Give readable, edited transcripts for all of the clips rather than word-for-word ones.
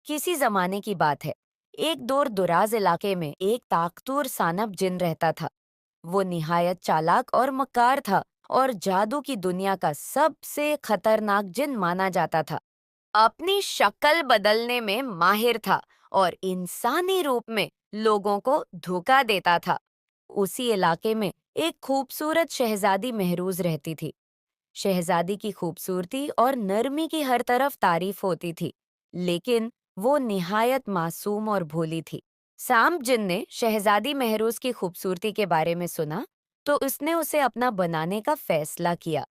किसी जमाने की बात है। एक दूर दुराज इलाके में एक ताकतवर सानप जिन रहता था। वो निहायत चालाक और मक्कार था और जादू की दुनिया का सबसे खतरनाक जिन माना जाता था। अपनी शक्ल बदलने में माहिर था और इंसानी रूप में लोगों को धोखा देता था। उसी इलाके में एक खूबसूरत शहजादी महरूज रहती थी। शहजादी की खूबसूरती और नरमी की हर तरफ तारीफ होती थी, लेकिन वो निहायत मासूम और भोली थी। सांप जिन ने शहजादी महरूज की खूबसूरती के बारे में सुना, तो उसने उसे अपना बनाने का फैसला किया।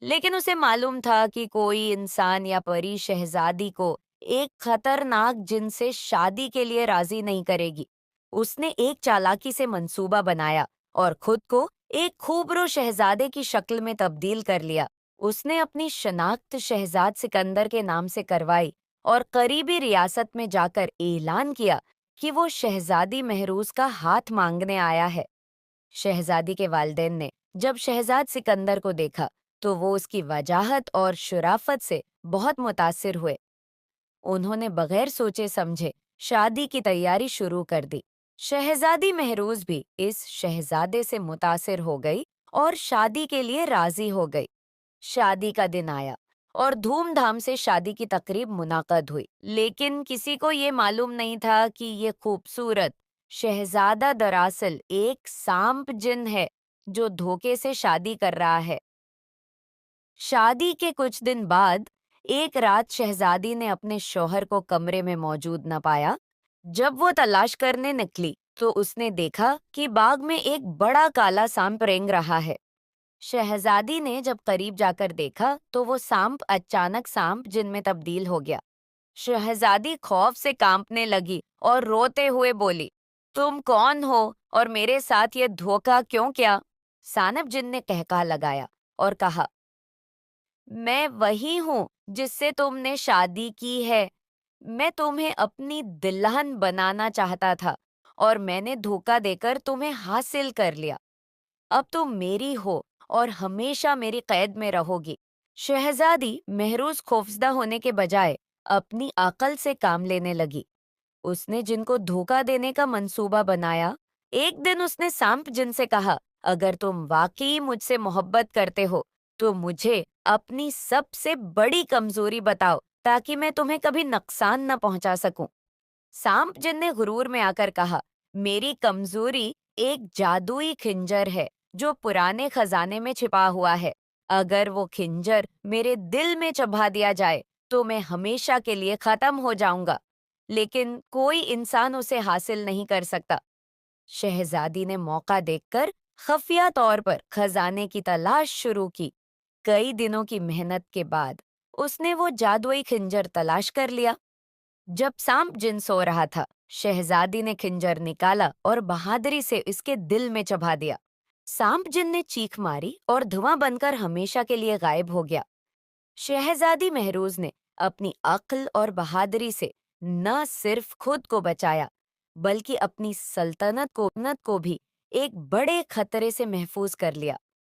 लेकिन उसे मालूम था कि कोई इंसान या परी शहजादी को एक खतरनाक जिन से शादी के लिए राजी नहीं करेगी। उसने एक चालाकी से मंसूबा बनाया और खुद को एक खूबरो शहजादे की शक्ल में तब्दील कर लिया। उसने अपनी शनाख्त शहजाद सिकंदर के नाम से करवाई और करीबी रियासत में जाकर ऐलान किया कि वो शहजादी महरूज का हाथ मांगने आया है। शहजादी के वालिदैन ने जब शहजाद सिकंदर को देखा, तो वो उसकी वजाहत और शुराफत से बहुत मुतासिर हुए। उन्होंने बगैर सोचे समझे शादी की तैयारी शुरू कर दी। शहजादी महरूज भी इस शहजादे से मुतासिर हो गई और शादी के लिए राजी हो गई। शादी का दिन आया और धूमधाम से शादी की तकरीब मुनाकद हुई, लेकिन किसी को ये मालूम नहीं था कि ये खूबसूरत शहजादा दरअसल एक सांप जिन है जो धोखे से शादी कर रहा है। शादी के कुछ दिन बाद एक रात शहजादी ने अपने शौहर को कमरे में मौजूद न पाया। जब वो तलाश करने निकली, तो उसने देखा कि बाग में एक बड़ा काला सांप रेंग रहा है। शहजादी ने जब करीब जाकर देखा, तो वो सांप अचानक सांप जिन में तब्दील हो गया। शहजादी खौफ से कांपने लगी और रोते हुए बोली, तुम कौन हो और मेरे साथ ये धोखा क्यों किया? सानप जिन ने कहका लगाया और कहा, मैं वही हूँ जिससे तुमने शादी की है। मैं तुम्हें अपनी दुल्हन बनाना चाहता था और मैंने धोखा देकर तुम्हें हासिल कर लिया। अब तुम मेरी हो और हमेशा मेरी कैद में रहोगी। शहजादी महरूज खौफजदा होने के बजाय अपनी अकल से काम लेने लगी। उसने जिनको धोखा देने का मंसूबा बनाया। एक दिन उसने सांप जिन से कहा, अगर तुम वाकई मुझसे मोहब्बत करते हो, तो मुझे अपनी सबसे बड़ी कमजोरी बताओ ताकि मैं तुम्हें कभी नुकसान न पहुंचा सकूं। सांप जिन ने गुरूर में आकर कहा, मेरी कमजोरी एक जादुई खिंजर है जो पुराने खजाने में छिपा हुआ है। अगर वो खिंजर मेरे दिल में चबा दिया जाए, तो मैं हमेशा के लिए खत्म हो जाऊंगा, लेकिन कोई इंसान उसे हासिल नहीं कर सकता। शहजादी ने मौका देखकर खफिया तौर पर खजाने की तलाश शुरू की। कई दिनों की मेहनत के बाद उसने वो जादुई खिंजर तलाश कर लिया। जब सांप जिन सो रहा था, शहजादी ने खिंजर निकाला और बहादुरी से इसके दिल में चबा दिया। सांप जिन ने चीख मारी और धुआं बनकर हमेशा के लिए गायब हो गया। शहजादी महरूज ने अपनी अक्ल और बहादुरी से न सिर्फ खुद को बचाया, बल्कि अपनी सल्तनत को भी एक बड़े खतरे से महफूज कर लिया।